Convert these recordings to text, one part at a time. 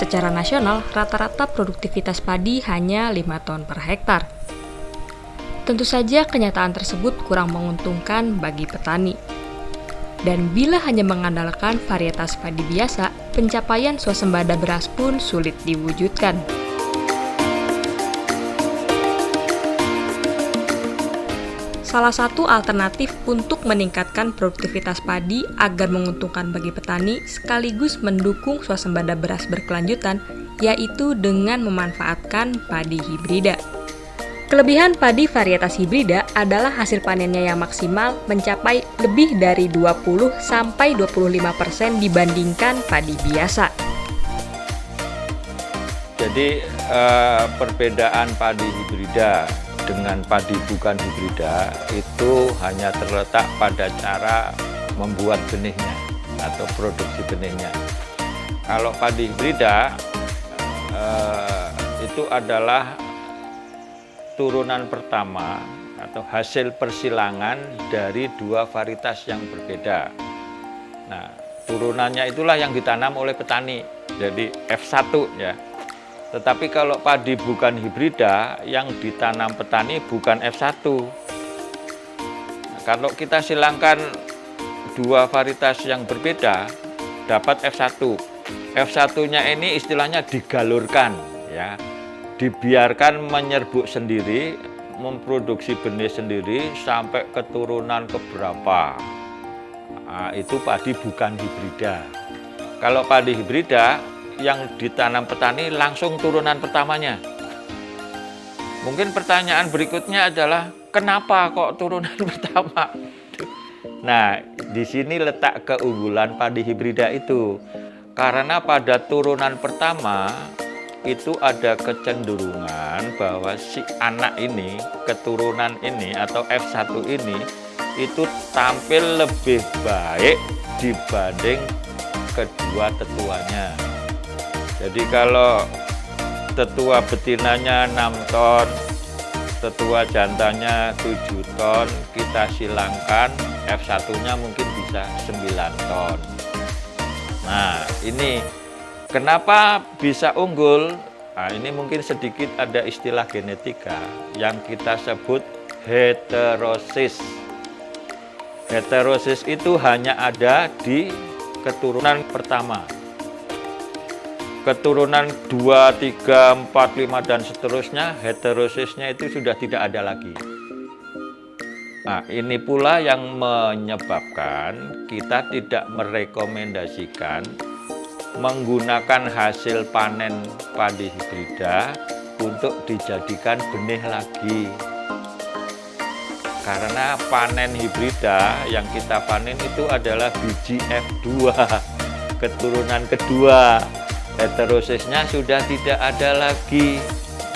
Secara nasional, rata-rata produktivitas padi hanya 5 ton per hektar. Tentu saja kenyataan tersebut kurang menguntungkan bagi petani. Dan bila hanya mengandalkan varietas padi biasa, pencapaian swasembada beras pun sulit diwujudkan. Salah satu alternatif untuk meningkatkan produktivitas padi agar menguntungkan bagi petani sekaligus mendukung swasembada beras berkelanjutan, yaitu dengan memanfaatkan padi hibrida. Kelebihan padi varietas hibrida adalah hasil panennya yang maksimal mencapai lebih dari 20-25% dibandingkan padi biasa. Jadi perbedaan padi hibrida dengan padi bukan hibrida itu hanya terletak pada cara membuat benihnya atau produksi benihnya. Kalau padi hibrida itu adalah turunan pertama atau hasil persilangan dari dua varietas yang berbeda. Nah, turunannya itulah yang ditanam oleh petani, jadi F1 ya. Tetapi kalau padi bukan hibrida, yang ditanam petani bukan F1. Nah, kalau kita silangkan dua varietas yang berbeda, dapat F1. F1-nya ini istilahnya digalurkan, ya, dibiarkan menyerbuk sendiri, memproduksi benih sendiri sampai keturunan keberapa. Nah, itu padi bukan hibrida. Kalau padi hibrida, yang ditanam petani langsung turunan pertamanya. Mungkin pertanyaan berikutnya adalah kenapa kok turunan pertama? Nah, di sini letak keunggulan padi hibrida itu. Karena pada turunan pertama itu ada kecenderungan bahwa si anak ini, keturunan ini atau F1 ini itu tampil lebih baik dibanding kedua tetuanya. Jadi kalau tetua betinanya 6 ton, tetua jantannya 7 ton, kita silangkan F1-nya mungkin bisa 9 ton. Nah, ini kenapa bisa unggul? Nah, ini mungkin sedikit ada istilah genetika yang kita sebut heterosis. Heterosis itu hanya ada di keturunan pertama. Keturunan 2, 3, 4, 5 dan seterusnya, heterosisnya itu sudah tidak ada lagi. Nah, ini pula yang menyebabkan kita tidak merekomendasikan menggunakan hasil panen padi hibrida untuk dijadikan benih lagi. Karena panen hibrida yang kita panen itu adalah biji F2, keturunan kedua. Heterosisnya sudah tidak ada lagi.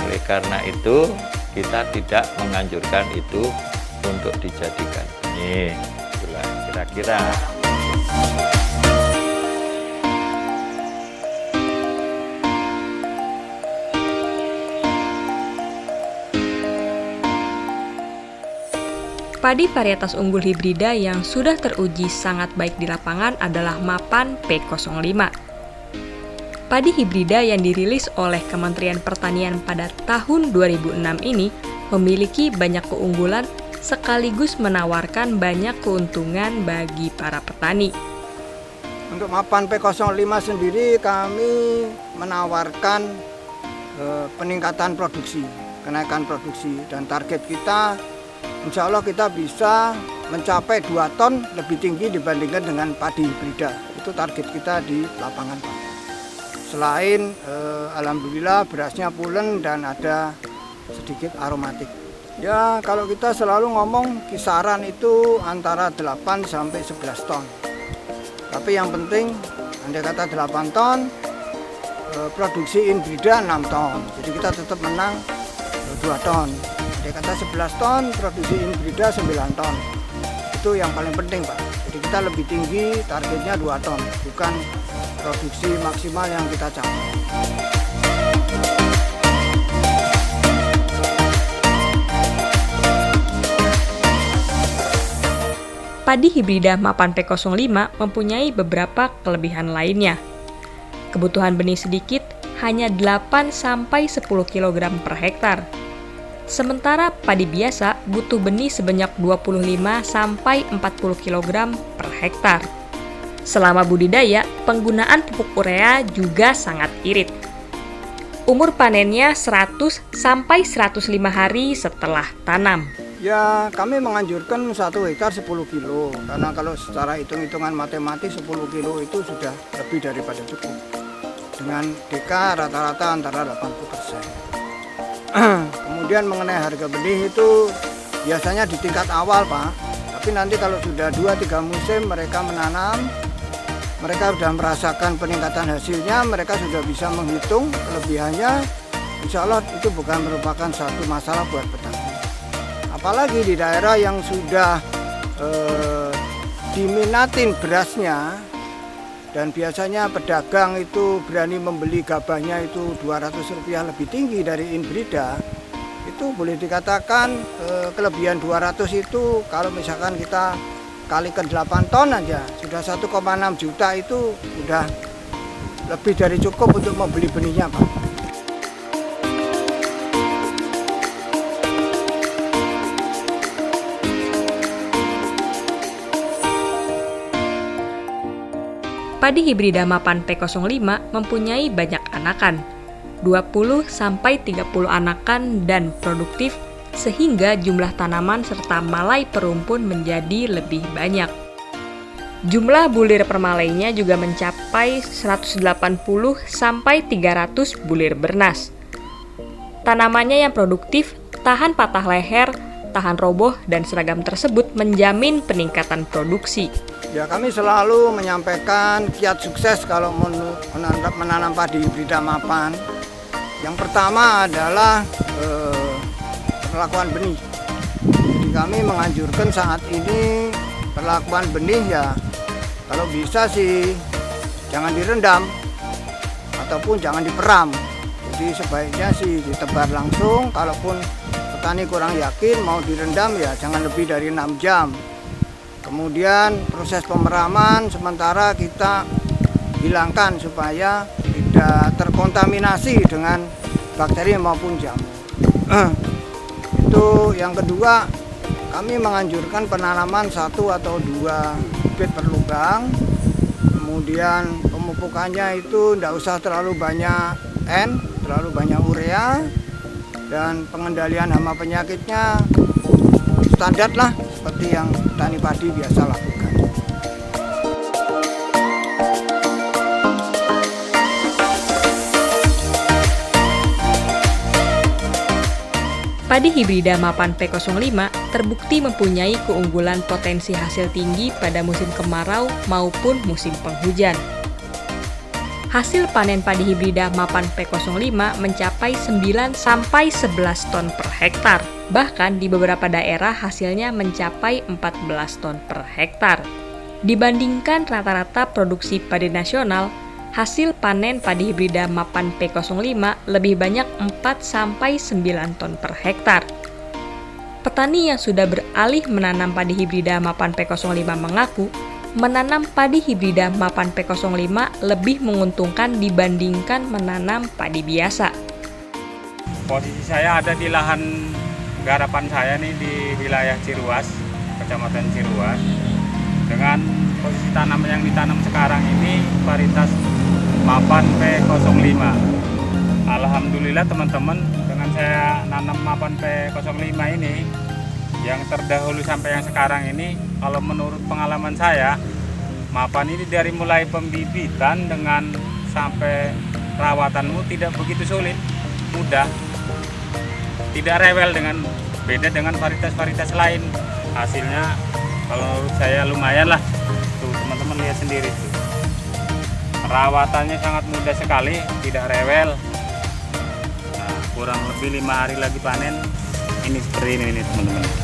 Oleh karena itu, kita tidak menganjurkan itu untuk dijadikan benih. Itulah kira-kira. Padi varietas unggul hibrida yang sudah teruji sangat baik di lapangan adalah Mapan P05. Padi hibrida yang dirilis oleh Kementerian Pertanian pada tahun 2006 ini memiliki banyak keunggulan sekaligus menawarkan banyak keuntungan bagi para petani. Untuk Mapan P05 sendiri kami menawarkan peningkatan produksi, kenaikan produksi, dan target kita insya Allah kita bisa mencapai 2 ton lebih tinggi dibandingkan dengan padi hibrida. Itu target kita di lapangan, Pak. Selain alhamdulillah berasnya pulen dan ada sedikit aromatik. Ya, kalau kita selalu ngomong kisaran itu antara 8 sampai 11 ton. Tapi yang penting andai kata 8 ton, produksi hibrida 6 ton. Jadi kita tetap menang 2 ton. Andai kata 11 ton, produksi hibrida 9 ton. Itu yang paling penting, Pak. Jadi kita lebih tinggi, targetnya 2 ton, bukan produksi maksimal yang kita capai. Padi hibrida Mapan P05 mempunyai beberapa kelebihan lainnya. Kebutuhan benih sedikit hanya 8-10 kg per hektar. Sementara padi biasa butuh benih sebanyak 25-40 kg per hektar. Selama budidaya, penggunaan pupuk urea juga sangat irit. Umur panennya 100-105 hari setelah tanam. Ya, kami menganjurkan 1 hektar 10 kilo, karena kalau secara hitung-hitungan matematis 10 kilo itu sudah lebih daripada cukup. Dengan DK rata-rata antara 80%. Kemudian mengenai harga benih itu biasanya di tingkat awal, Pak. Tapi nanti kalau sudah 2-3 musim mereka menanam, mereka sudah merasakan peningkatan hasilnya, mereka sudah bisa menghitung kelebihannya. Insya Allah itu bukan merupakan satu masalah buat petani. Apalagi di daerah yang sudah diminatin berasnya, dan biasanya pedagang itu berani membeli gabahnya itu Rp200 lebih tinggi dari inbrida. Itu boleh dikatakan kelebihan 200 itu kalau misalkan kita kalikan 8 ton aja sudah 1,6 juta, itu sudah lebih dari cukup untuk membeli benihnya, Pak. Padi hibrida Mapan P05 mempunyai banyak anakan, 20-30 anakan dan produktif, sehingga jumlah tanaman serta malai perumpun menjadi lebih banyak. Jumlah bulir permalainya juga mencapai 180-300 bulir bernas. Tanamannya yang produktif, tahan patah leher, tahan roboh, dan seragam tersebut menjamin peningkatan produksi. Ya, kami selalu menyampaikan kiat sukses kalau menanam padi hibrida Mapan. Yang pertama adalah perlakuan benih. Jadi kami menganjurkan saat ini perlakuan benih ya, kalau bisa sih jangan direndam ataupun jangan diperam. Jadi sebaiknya sih ditebar langsung. Kalaupun petani kurang yakin mau direndam ya jangan lebih dari 6 jam. Kemudian proses pemeraman sementara kita hilangkan supaya tidak terkontaminasi dengan bakteri maupun jamur. Itu yang kedua, kami menganjurkan penanaman 1 atau 2 bibit per lubang. Kemudian pemupukannya itu tidak usah terlalu banyak terlalu banyak urea, dan pengendalian hama penyakitnya standar lah seperti yang petani padi biasa lakukan. Padi hibrida Mapan P05 terbukti mempunyai keunggulan potensi hasil tinggi pada musim kemarau maupun musim penghujan. Hasil panen padi hibrida Mapan P05 mencapai 9-11 ton per hektar. Bahkan di beberapa daerah hasilnya mencapai 14 ton per hektar. Dibandingkan rata-rata produksi padi nasional, hasil panen padi hibrida Mapan P05 lebih banyak 4-9 ton per hektar. Petani yang sudah beralih menanam padi hibrida Mapan P05 mengaku, menanam padi hibrida Mapan P05 lebih menguntungkan dibandingkan menanam padi biasa. Posisi saya ada di lahan garapan saya nih di wilayah Ciruas, Kecamatan Ciruas. Dengan posisi tanam yang ditanam sekarang ini varietas Mapan P05. Alhamdulillah teman-teman, dengan saya nanam Mapan P05 ini, yang terdahulu sampai yang sekarang ini, kalau menurut pengalaman saya, Mapan ini dari mulai pembibitan dengan sampai perawatanmu tidak begitu sulit, mudah, tidak rewel, dengan beda dengan varietas-varietas lain. Hasilnya kalau menurut saya lumayan lah, tuh teman-teman lihat sendiri tuh. Perawatannya sangat mudah sekali, tidak rewel. Nah, kurang lebih 5 hari lagi panen, ini seperti ini teman-teman.